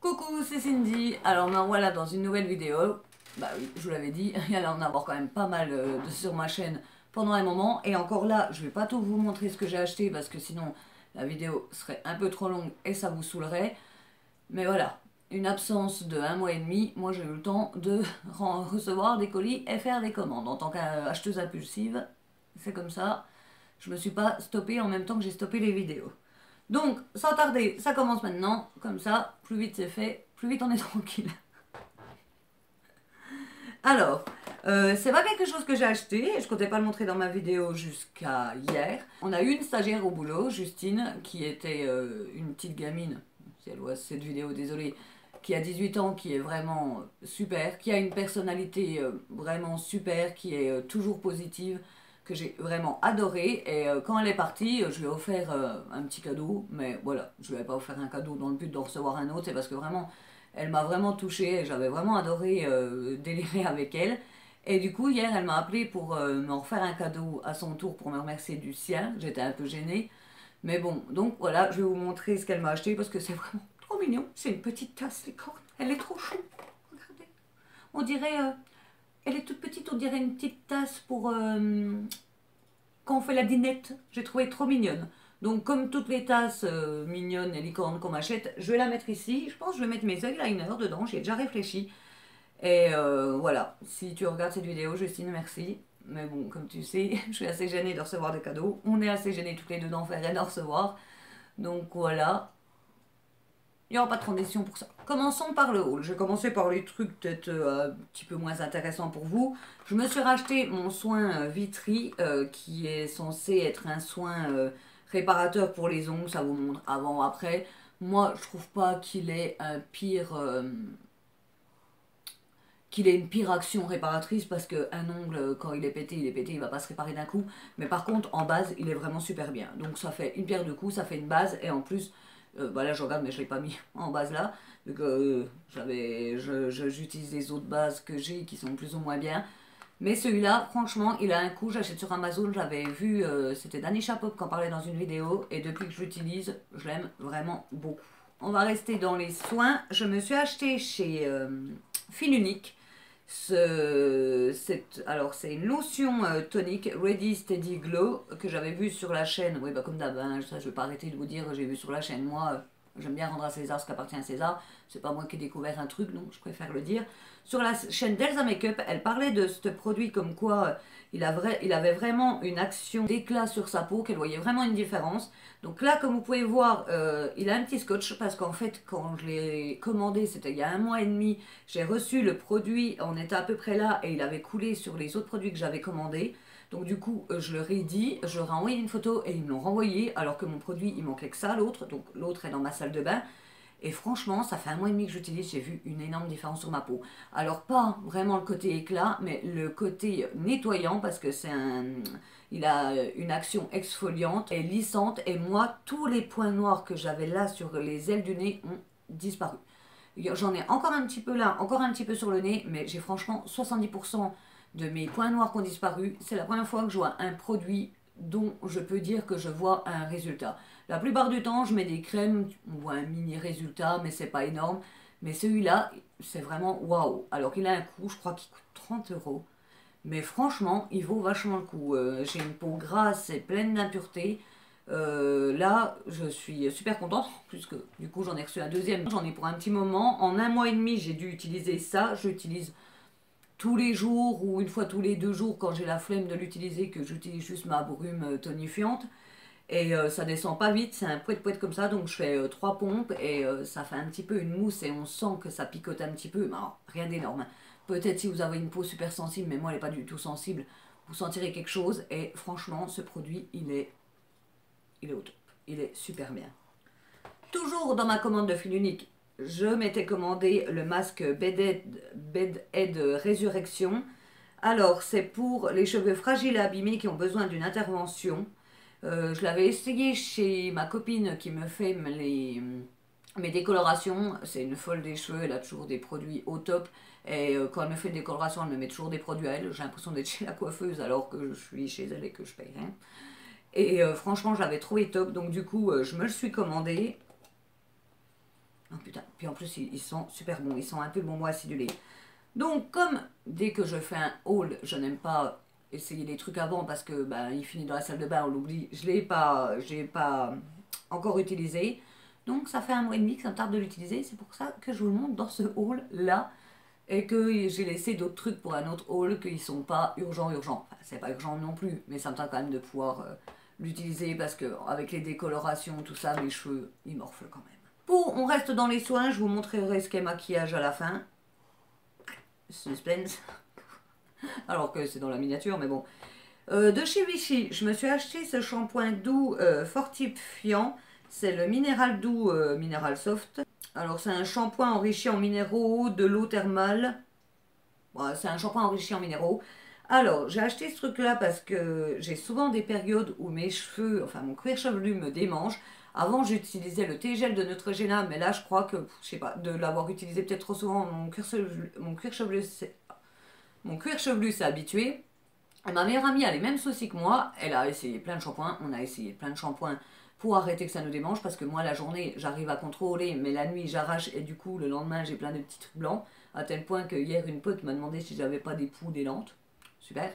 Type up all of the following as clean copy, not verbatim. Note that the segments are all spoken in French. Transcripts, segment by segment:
Coucou, c'est Cindy. Alors me voilà dans une nouvelle vidéo. Bah oui, je vous l'avais dit, il y allait en avoir quand même pas mal sur ma chaîne pendant un moment. Et encore là, je vais pas tout vous montrer ce que j'ai acheté parce que sinon la vidéo serait un peu trop longue et ça vous saoulerait. Mais voilà, une absence de 1 mois et demi, moi j'ai eu le temps de recevoir des colis et faire des commandes. En tant qu'acheteuse impulsive, c'est comme ça. Je me suis pas stoppée en même temps que j'ai stoppé les vidéos. Donc, sans tarder, ça commence maintenant. Comme ça, plus vite c'est fait, plus vite on est tranquille. Alors, c'est pas quelque chose que j'ai acheté. Je comptais pas le montrer dans ma vidéo jusqu'à hier. On a eu une stagiaire au boulot, Justine, qui était une petite gamine. Si elle voit cette vidéo, désolée. Qui a 18 ans, qui est vraiment super, qui a une personnalité vraiment super, qui est toujours positive, que j'ai vraiment adoré. Et quand elle est partie, je lui ai offert un petit cadeau, mais voilà, je lui ai pas offert un cadeau dans le but d'en recevoir un autre, c'est parce que vraiment, elle m'a vraiment touchée et j'avais vraiment adoré délirer avec elle. Et du coup, hier, elle m'a appelé pour me refaire un cadeau à son tour pour me remercier du sien. J'étais un peu gênée. Mais bon, donc voilà, je vais vous montrer ce qu'elle m'a acheté parce que c'est vraiment trop mignon. C'est une petite tasse licorne. Elle est trop chou. Regardez. On dirait, elle est toute petite, on dirait une petite tasse pour quand on fait la dinette. J'ai trouvé trop mignonne. Donc comme toutes les tasses mignonnes et licornes qu'on m'achète, je vais la mettre ici. Je pense que je vais mettre mes eyeliners dedans, j'y ai déjà réfléchi. Et voilà, si tu regardes cette vidéo, Justine, merci. Mais bon, comme tu sais, je suis assez gênée de recevoir des cadeaux. On est assez gênés toutes les deux d'en faire et d'en recevoir. Donc voilà, il n'y aura pas de transition pour ça. Commençons par le haul. Je vais commencer par les trucs peut-être un petit peu moins intéressants pour vous. Je me suis racheté mon soin Vitry, qui est censé être un soin réparateur pour les ongles. Ça vous montre avant, après. Moi, je trouve pas qu'il ait un pire... qu'il ait une pire action réparatrice parce qu'un ongle, quand il est pété, il va pas se réparer d'un coup. Mais par contre, en base, il est vraiment super bien. Donc ça fait une pierre deux coups, ça fait une base. Et en plus, bah là je regarde, mais je l'ai pas mis en base là. Donc j'utilise les autres bases que j'ai qui sont plus ou moins bien. Mais celui-là, franchement, il a un coût. J'achète sur Amazon, j'avais vu, c'était Danisha Pop qui en parlait dans une vidéo. Et depuis que je l'utilise, je l'aime vraiment beaucoup. On va rester dans les soins. Je me suis acheté chez Fil Unique. Alors c'est une lotion tonique Ready Steady Glow que j'avais vue sur la chaîne. Oui, bah comme d'hab, hein, ça je vais pas arrêter de vous dire, j'ai vu sur la chaîne. Moi, j'aime bien rendre à César ce qui appartient à César. C'est pas moi qui ai découvert un truc, donc je préfère le dire. Sur la chaîne d'Elsa Makeup, elle parlait de ce produit comme quoi il avait vraiment une action d'éclat sur sa peau, qu'elle voyait vraiment une différence. Donc là, comme vous pouvez voir, il a un petit scotch parce qu'en fait, quand je l'ai commandé, c'était il y a 1 mois et demi, j'ai reçu le produit, on était à peu près là et il avait coulé sur les autres produits que j'avais commandés. Donc du coup, je leur ai dit, je leur ai envoyé une photo et ils me l'ont renvoyé alors que mon produit, il manquait que ça, l'autre. Donc l'autre est dans ma salle de bain. Et franchement, ça fait 1 mois et demi que j'utilise, j'ai vu une énorme différence sur ma peau. Alors pas vraiment le côté éclat, mais le côté nettoyant parce que il a une action exfoliante et lissante. Et moi, tous les points noirs que j'avais là sur les ailes du nez ont disparu. J'en ai encore un petit peu là, encore un petit peu sur le nez, mais j'ai franchement 70% de mes points noirs qui ont disparu. C'est la première fois que je vois un produit dont je peux dire que je vois un résultat. La plupart du temps, je mets des crèmes, on voit un mini résultat, mais c'est pas énorme. Mais celui-là, c'est vraiment waouh. Alors qu'il a un coût, je crois qu'il coûte 30 euros. Mais franchement, il vaut vachement le coup. J'ai une peau grasse et pleine d'impuretés. Là, je suis super contente, puisque du coup, j'en ai reçu un deuxième. J'en ai pour un petit moment. En 1 mois et demi, j'ai dû utiliser ça. J'utilise tous les jours ou une fois tous les 2 jours quand j'ai la flemme de l'utiliser, que j'utilise juste ma brume tonifiante. Et ça descend pas vite, c'est un poète-poète comme ça, donc je fais 3 pompes et ça fait un petit peu une mousse et on sent que ça picote un petit peu, mais alors, rien d'énorme. Peut-être si vous avez une peau super sensible, mais moi elle n'est pas du tout sensible, vous sentirez quelque chose et franchement ce produit il est au top, il est super bien. Toujours dans ma commande de fil unique, je m'étais commandé le masque Bed Head Résurrection. Alors c'est pour les cheveux fragiles et abîmés qui ont besoin d'une intervention. Je l'avais essayé chez ma copine qui me fait mes décolorations. C'est une folle des cheveux, elle a toujours des produits au top. Et quand elle me fait une décoloration, elle me met toujours des produits à elle. J'ai l'impression d'être chez la coiffeuse alors que je suis chez elle et que je paye rien. Et franchement, je l'avais trouvé top. Donc du coup, je me le suis commandé. Oh putain, puis en plus ils sont super bons, ils sont un peu bonbons acidulés. Donc comme dès que je fais un haul, je n'aime pas essayer des trucs avant parce que ben, il finit dans la salle de bain, on l'oublie, j'ai pas encore utilisé. Donc ça fait 1 mois et demi que ça me tarde de l'utiliser, c'est pour ça que je vous le montre dans ce haul là. Et que j'ai laissé d'autres trucs pour un autre haul qui sont pas urgents. Enfin, c'est pas urgent non plus, mais ça me tente quand même de pouvoir l'utiliser parce que avec les décolorations, tout ça, mes cheveux, ils morflent quand même. On reste dans les soins, je vous montrerai ce qu'est maquillage à la fin. Suspense. Alors que c'est dans la miniature, mais bon. De chez Vichy, je me suis acheté ce shampoing doux fortifiant. C'est le Minéral Doux Minéral Soft. Alors c'est un shampoing enrichi en minéraux, de l'eau thermale. Voilà, c'est un shampoing enrichi en minéraux. Alors j'ai acheté ce truc là parce que j'ai souvent des périodes où mes cheveux, enfin mon cuir chevelu me démange. Avant j'utilisais le T-gel de Neutrogena, mais là je crois que, je sais pas, de l'avoir utilisé peut-être trop souvent, mon cuir chevelu s'est habitué. Et ma meilleure amie a les mêmes soucis que moi, elle a essayé plein de shampoings, on a essayé plein de shampoings pour arrêter que ça nous démange, parce que moi la journée j'arrive à contrôler, mais la nuit j'arrache et du coup le lendemain j'ai plein de petits trucs blancs, à tel point que hier une pote m'a demandé si j'avais pas des poux des lentes. Super.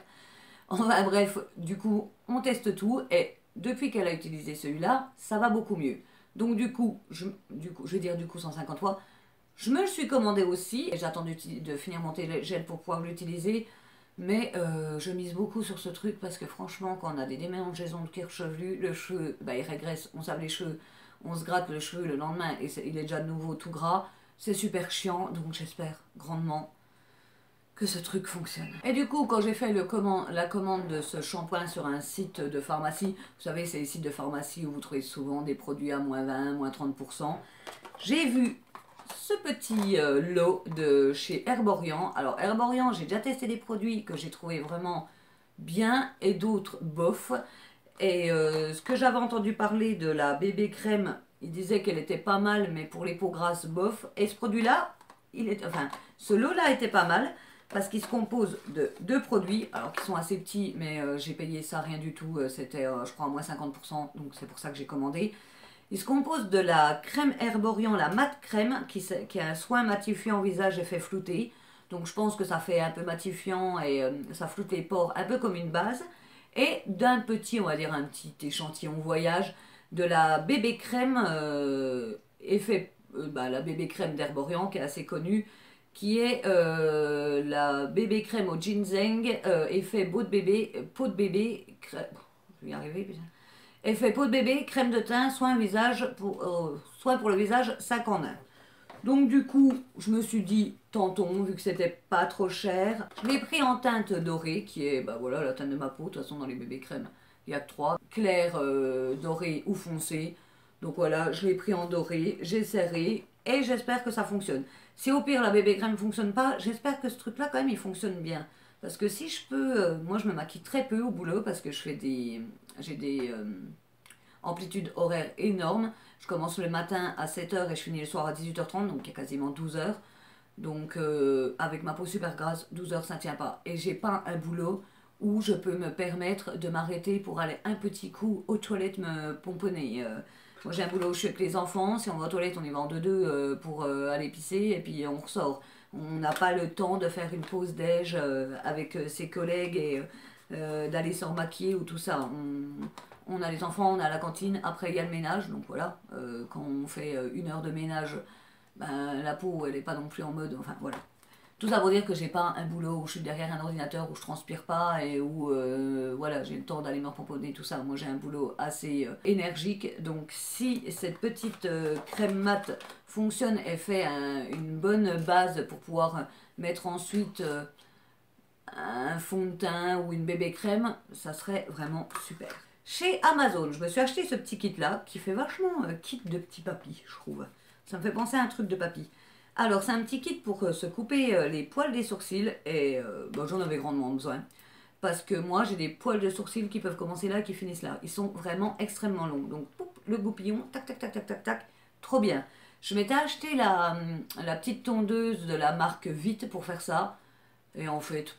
Enfin bref, du coup on teste tout et depuis qu'elle a utilisé celui-là, ça va beaucoup mieux. Donc du coup, je vais dire du coup 150 fois, je me le suis commandé aussi et j'attends de finir mon gel pour pouvoir l'utiliser. Mais je mise beaucoup sur ce truc parce que franchement, quand on a des démangeaisons de cuir chevelu, le cheveu, bah, il régresse, on se lave les cheveux, on se gratte le cheveu le lendemain et il est déjà de nouveau tout gras. C'est super chiant, donc j'espère grandement que ce truc fonctionne. Et du coup, quand j'ai fait la commande de ce shampoing sur un site de pharmacie, vous savez, c'est les sites de pharmacie où vous trouvez souvent des produits à moins 20, moins 30%, j'ai vu ce petit lot de chez Herborian. Alors Herborian, j'ai déjà testé des produits que j'ai trouvé vraiment bien et d'autres bof. Et ce que j'avais entendu parler de la bébé crème, il disait qu'elle était pas mal, mais pour les peaux grasses, bof. Et ce produit-là, ce lot-là était pas mal parce qu'il se compose de 2 produits, alors qui sont assez petits, mais j'ai payé ça rien du tout. C'était, je crois, à moins 50%, donc c'est pour ça que j'ai commandé. Il se compose de la crème Herborian, la mat crème, qui a un soin matifiant visage effet flouté. Donc je pense que ça fait un peu matifiant et ça floute les pores un peu comme une base. Et d'un petit, on va dire un petit échantillon voyage, de la bébé crème la bébé crème d'Herborian qui est assez connue, qui est la bébé crème au ginseng, effet peau de bébé, je vais y arriver putain. Effet peau de bébé, crème de teint, soin pour le visage, 5 en 1. Donc du coup, je me suis dit, tentons, vu que c'était pas trop cher. Je l'ai pris en teinte dorée, qui est, bah voilà, la teinte de ma peau. De toute façon, dans les bébés crèmes, il y a que 3. Clair, doré ou foncé. Donc voilà, je l'ai pris en doré, j'ai serré, et j'espère que ça fonctionne. Si au pire la bébé crème ne fonctionne pas, j'espère que ce truc-là, quand même, il fonctionne bien. Parce que si je peux, moi je me maquille très peu au boulot, parce que j'ai des amplitudes horaires énormes. Je commence le matin à 7h et je finis le soir à 18h30, donc il y a quasiment 12 heures. Donc avec ma peau super grasse, 12 heures ça ne tient pas. Et j'ai pas un boulot où je peux me permettre de m'arrêter pour aller un petit coup aux toilettes me pomponner. Moi j'ai un boulot où je suis avec les enfants, si on va aux toilettes on y va en deux pour aller pisser et puis on ressort. On n'a pas le temps de faire une pause déj avec ses collègues et d'aller se remaquiller ou tout ça. On a les enfants, on a la cantine, après il y a le ménage, donc voilà, quand on fait 1 heure de ménage, ben, la peau elle n'est pas non plus en mode, enfin voilà. Tout ça pour dire que j'ai pas un boulot où je suis derrière un ordinateur, où je transpire pas et où voilà, j'ai le temps d'aller me repomponner, tout ça. Moi j'ai un boulot assez énergique, donc si cette petite crème mat fonctionne et fait une bonne base pour pouvoir mettre ensuite un fond de teint ou une bébé crème, ça serait vraiment super. Chez Amazon, je me suis acheté ce petit kit là qui fait vachement kit de petit papy, je trouve. Ça me fait penser à un truc de papy. Alors, c'est un petit kit pour se couper les poils des sourcils et bon, j'en avais grandement besoin. Parce que moi, j'ai des poils de sourcils qui peuvent commencer là et qui finissent là. Ils sont vraiment extrêmement longs. Donc, poup, le goupillon, tac, tac, tac, tac, tac, tac, trop bien. Je m'étais acheté la petite tondeuse de la marque Vite pour faire ça. Et en fait,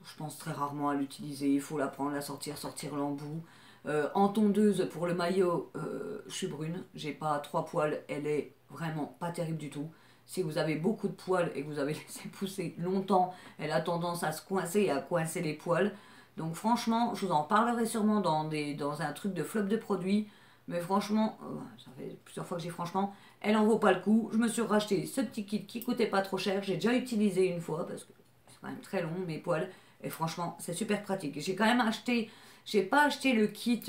je pense très rarement à l'utiliser. Il faut la prendre, la sortir l'embout. En tondeuse pour le maillot, je suis brune, j'ai pas 3 poils, elle est vraiment pas terrible du tout. Si vous avez beaucoup de poils et que vous avez laissé pousser longtemps, elle a tendance à se coincer et à coincer les poils. Donc franchement, je vous en parlerai sûrement dans un truc de flop de produits. Mais franchement, ça fait plusieurs fois que j'ai franchement, elle en vaut pas le coup. Je me suis racheté ce petit kit qui coûtait pas trop cher. J'ai déjà utilisé une fois parce que c'est quand même très long mes poils. Et franchement, c'est super pratique. J'ai quand même acheté, j'ai pas acheté le kit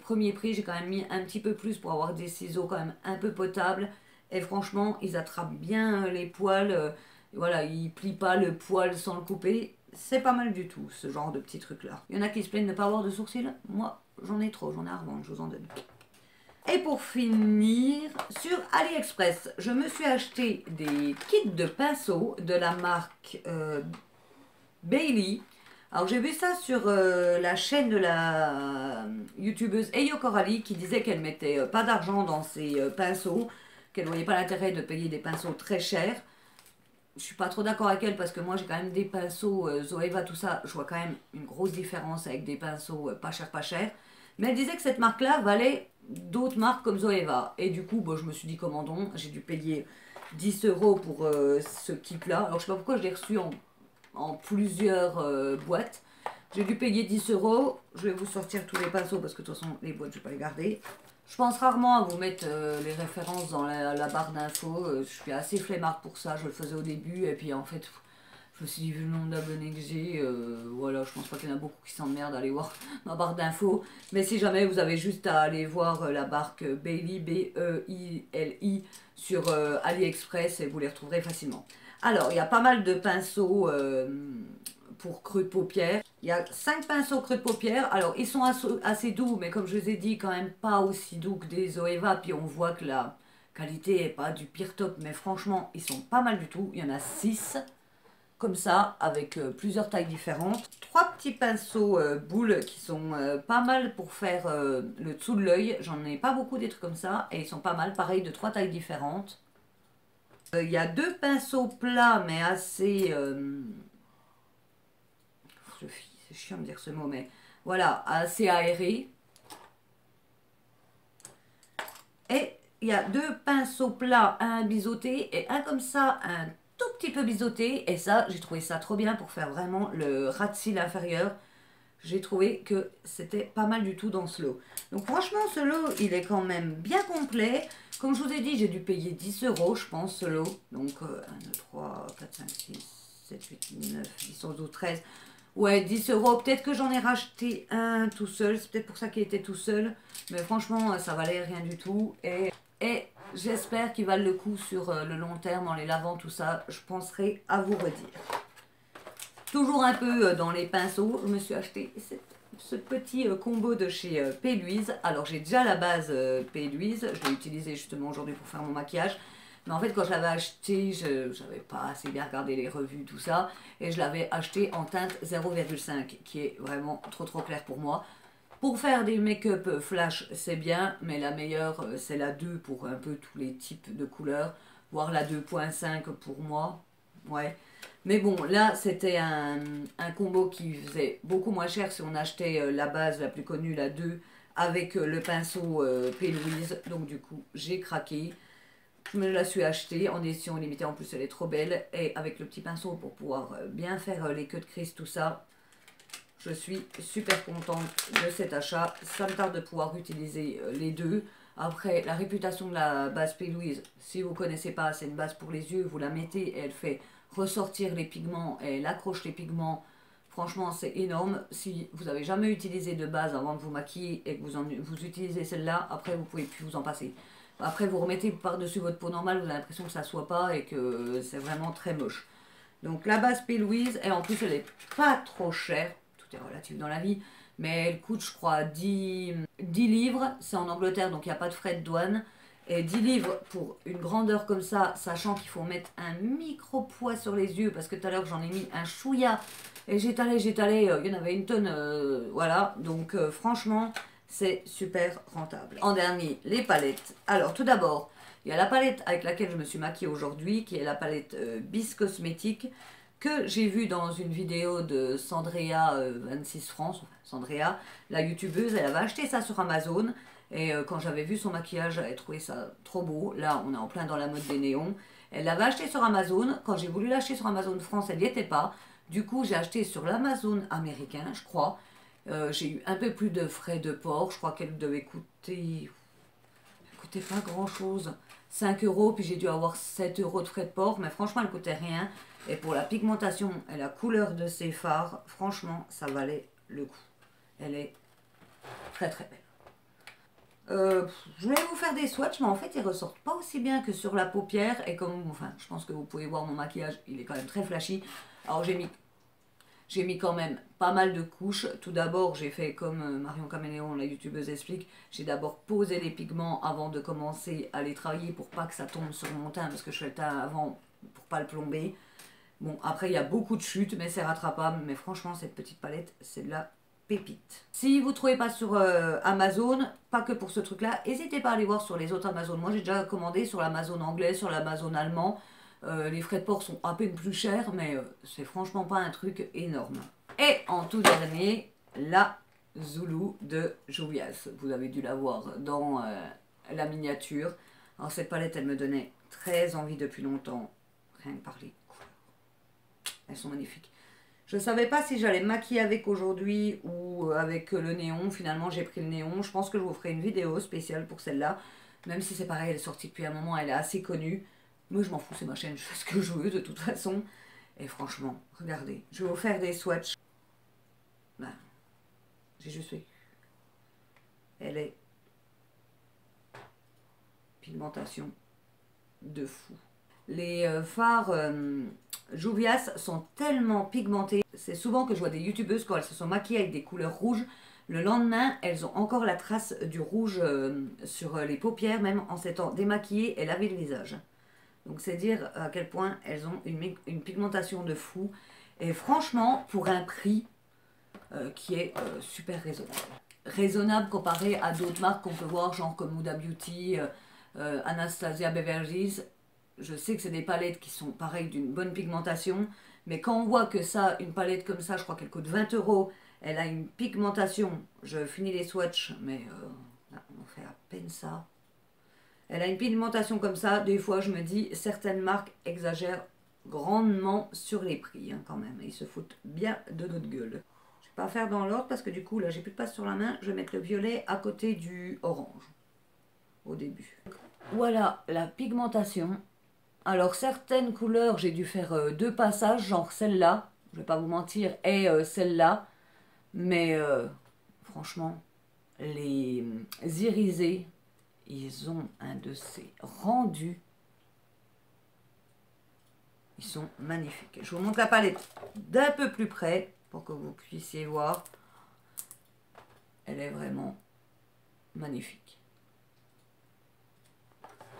premier prix. J'ai quand même mis un petit peu plus pour avoir des ciseaux quand même un peu potables. Et franchement, ils attrapent bien les poils. Voilà, ils plient pas le poil sans le couper. C'est pas mal du tout, ce genre de petits trucs-là. Il y en a qui se plaignent de ne pas avoir de sourcils. Moi, j'en ai trop, j'en ai à revendre, je vous en donne. Et pour finir, sur AliExpress, je me suis acheté des kits de pinceaux de la marque Bailey. Alors j'ai vu ça sur la chaîne de la youtubeuse Eyo Coralie qui disait qu'elle mettait pas d'argent dans ses pinceaux, qu'elle ne voyait pas l'intérêt de payer des pinceaux très chers. Je suis pas trop d'accord avec elle parce que moi j'ai quand même des pinceaux Zoeva, tout ça, je vois quand même une grosse différence avec des pinceaux pas cher. Mais elle disait que cette marque-là valait d'autres marques comme Zoeva. Et du coup, bon, je me suis dit commandons, j'ai dû payer 10 € pour ce kit-là. Alors je sais pas pourquoi je l'ai reçu en plusieurs boîtes. J'ai dû payer 10 €. Je vais vous sortir tous les pinceaux parce que de toute façon les boîtes je vais pas les garder. Je pense rarement à vous mettre les références dans la barre d'infos. Je suis assez flemmarde pour ça. Je le faisais au début et puis en fait, je me suis dit vu le nombre d'abonnés que j'ai, voilà, je pense pas qu'il y en a beaucoup qui s'emmerdent à aller voir ma barre d'infos. Mais si jamais vous avez juste à aller voir la marque Bailey, B-E-I-L-I sur AliExpress et vous les retrouverez facilement. Alors, il y a pas mal de pinceaux pour creux de paupières. Il y a 5 pinceaux creux de paupières. Alors, ils sont assez doux, mais comme je vous ai dit, quand même pas aussi doux que des Zoeva. Puis on voit que la qualité n'est pas du pire top, mais franchement, ils sont pas mal du tout. Il y en a 6, comme ça, avec plusieurs tailles différentes. 3 petits pinceaux boules qui sont pas mal pour faire le dessous de l'œil. J'en ai pas beaucoup des trucs comme ça, et ils sont pas mal, pareil, de 3 tailles différentes. Il y a 2 pinceaux plats, mais assez... c'est chiant de dire ce mot, mais voilà, assez aéré. Et il y a 2 pinceaux plats, un biseauté et un comme ça, un tout petit peu biseauté. Et ça, j'ai trouvé ça trop bien pour faire vraiment le ras de cils inférieur. J'ai trouvé que c'était pas mal du tout dans ce lot. Donc franchement, ce lot, il est quand même bien complet. Comme je vous ai dit, j'ai dû payer 10 €, je pense, ce lot. Donc 1, 2, 3, 4, 5, 6, 7, 8, 9, 10, 11, 12, 13... Ouais, 10 €. Peut-être que j'en ai racheté un tout seul. C'est peut-être pour ça qu'il était tout seul. Mais franchement, ça valait rien du tout. Et j'espère qu'il valent le coup sur le long terme en les lavant, tout ça. Je penserai à vous redire. Toujours un peu dans les pinceaux, je me suis acheté ce petit combo de chez P. Louise. Alors, j'ai déjà la base P. Louise. Je l'ai utilisé justement aujourd'hui pour faire mon maquillage. Mais en fait, quand je l'avais acheté, je n'avais pas assez bien regardé les revues, tout ça. Et je l'avais acheté en teinte 0,5, qui est vraiment trop clair pour moi. Pour faire des make-up flash, c'est bien, mais la meilleure, c'est la 2 pour un peu tous les types de couleurs. Voire la 2.5 pour moi. Ouais. Mais bon, là, c'était un combo qui faisait beaucoup moins cher si on achetait la base la plus connue, la 2, avec le pinceau P. Louise. Donc du coup, j'ai craqué. Je me la suis achetée en édition limitée, en plus elle est trop belle. Et avec le petit pinceau pour pouvoir bien faire les queues de crise, tout ça. Je suis super contente de cet achat. Ça me tarde de pouvoir utiliser les deux. Après, la réputation de la base P. Louise, si vous ne connaissez pas, c'est une base pour les yeux. Vous la mettez et elle fait ressortir les pigments et elle accroche les pigments. Franchement, c'est énorme. Si vous n'avez jamais utilisé de base avant de vous maquiller et que vous utilisez celle-là, après vous ne pouvez plus vous en passer. Après, vous remettez par-dessus votre peau normale, vous avez l'impression que ça ne soit pas et que c'est vraiment très moche. Donc la base P. Louise, et en plus elle n'est pas trop chère, tout est relatif dans la vie, mais elle coûte je crois 10 livres, c'est en Angleterre donc il n'y a pas de frais de douane. Et 10 livres pour une grandeur comme ça, sachant qu'il faut mettre un micro poids sur les yeux, parce que tout à l'heure j'en ai mis un chouïa, et j'étalais, il y en avait une tonne, voilà, donc franchement... C'est super rentable. En dernier, les palettes. Alors, tout d'abord, il y a la palette avec laquelle je me suis maquillée aujourd'hui, qui est la palette Bis Cosmétique, que j'ai vue dans une vidéo de Sandrea 26 France. Sandrea, la youtubeuse, elle avait acheté ça sur Amazon. Et quand j'avais vu son maquillage, j'avais trouvé ça trop beau. Là, on est en plein dans la mode des néons. Elle l'avait acheté sur Amazon. Quand j'ai voulu l'acheter sur Amazon France, elle n'y était pas. Du coup, j'ai acheté sur l'Amazon américain, je crois. J'ai eu un peu plus de frais de port. Je crois qu'elle devait coûter... Elle coûtait pas grand-chose. 5 euros, puis j'ai dû avoir 7 euros de frais de port. Mais franchement, elle coûtait rien. Et pour la pigmentation et la couleur de ses fards, franchement, ça valait le coup. Elle est très très belle. Je voulais vous faire des swatchs, mais en fait, ils ressortent pas aussi bien que sur la paupière. Et comme, enfin, je pense que vous pouvez voir mon maquillage, il est quand même très flashy. Alors, j'ai mis quand même pas mal de couches. Tout d'abord, j'ai fait comme Marion Caméléon, la youtubeuse, explique. J'ai d'abord posé les pigments avant de commencer à les travailler pour pas que ça tombe sur mon teint, parce que je fais le teint avant pour pas le plomber. Bon, après, il y a beaucoup de chutes, mais c'est rattrapable. Mais franchement, cette petite palette, c'est de la pépite. Si vous ne trouvez pas sur Amazon, pas que pour ce truc-là, n'hésitez pas à aller voir sur les autres Amazon. Moi, j'ai déjà commandé sur l'Amazon anglais, sur l'Amazon allemand. Les frais de port sont à peine plus chers, mais c'est franchement pas un truc énorme. Et en tout dernier, la Zulu de Juvias. Vous avez dû la voir dans la miniature. Alors cette palette, elle me donnait très envie depuis longtemps. Rien que par les couleurs. Elles sont magnifiques. Je ne savais pas si j'allais me maquiller avec aujourd'hui ou avec le néon. Finalement, j'ai pris le néon. Je pense que je vous ferai une vidéo spéciale pour celle-là. Même si c'est pareil, elle est sortie depuis un moment, elle est assez connue. Moi, je m'en fous, c'est ma chaîne, je fais ce que je veux de toute façon. Et franchement, regardez, je vais vous faire des swatchs. Ben, j'ai juste fait. Elle est pigmentation de fou. Les fards Juvias sont tellement pigmentés. C'est souvent que je vois des youtubeuses quand elles se sont maquillées avec des couleurs rouges. Le lendemain, elles ont encore la trace du rouge sur les paupières, même en s'étant démaquillées et lavé le visage. Donc c'est dire à quel point elles ont une pigmentation de fou. Et franchement, pour un prix qui est super raisonnable. Raisonnable comparé à d'autres marques qu'on peut voir, genre comme Huda Beauty, Anastasia Beverly Hills. Je sais que c'est des palettes qui sont pareilles d'une bonne pigmentation, mais quand on voit que ça, une palette comme ça, je crois qu'elle coûte 20 euros, elle a une pigmentation, je finis les swatchs, mais on fait à peine ça. Elle a une pigmentation comme ça, des fois je me dis, certaines marques exagèrent grandement sur les prix quand même, ils se foutent bien de notre gueule. Je vais pas faire dans l'ordre parce que du coup là j'ai plus de place sur la main, je vais mettre le violet à côté du orange, au début. Voilà la pigmentation. Alors certaines couleurs, j'ai dû faire 2 passages, genre celle-là, je vais pas vous mentir, et celle-là. Mais franchement, les irisés, ils ont un de ces rendus. Ils sont magnifiques. Je vous montre la palette d'un peu plus près pour que vous puissiez voir. Elle est vraiment magnifique.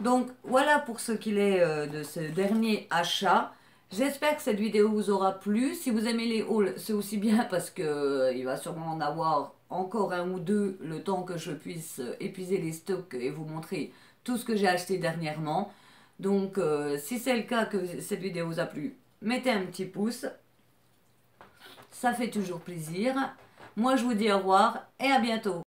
Donc voilà pour ce qu'il est de ce dernier achat. J'espère que cette vidéo vous aura plu. Si vous aimez les hauls, c'est aussi bien parce que il va sûrement en avoir encore un ou deux le temps que je puisse épuiser les stocks et vous montrer tout ce que j'ai acheté dernièrement. Donc si c'est le cas que cette vidéo vous a plu, mettez un petit pouce. Ça fait toujours plaisir. Moi je vous dis au revoir et à bientôt.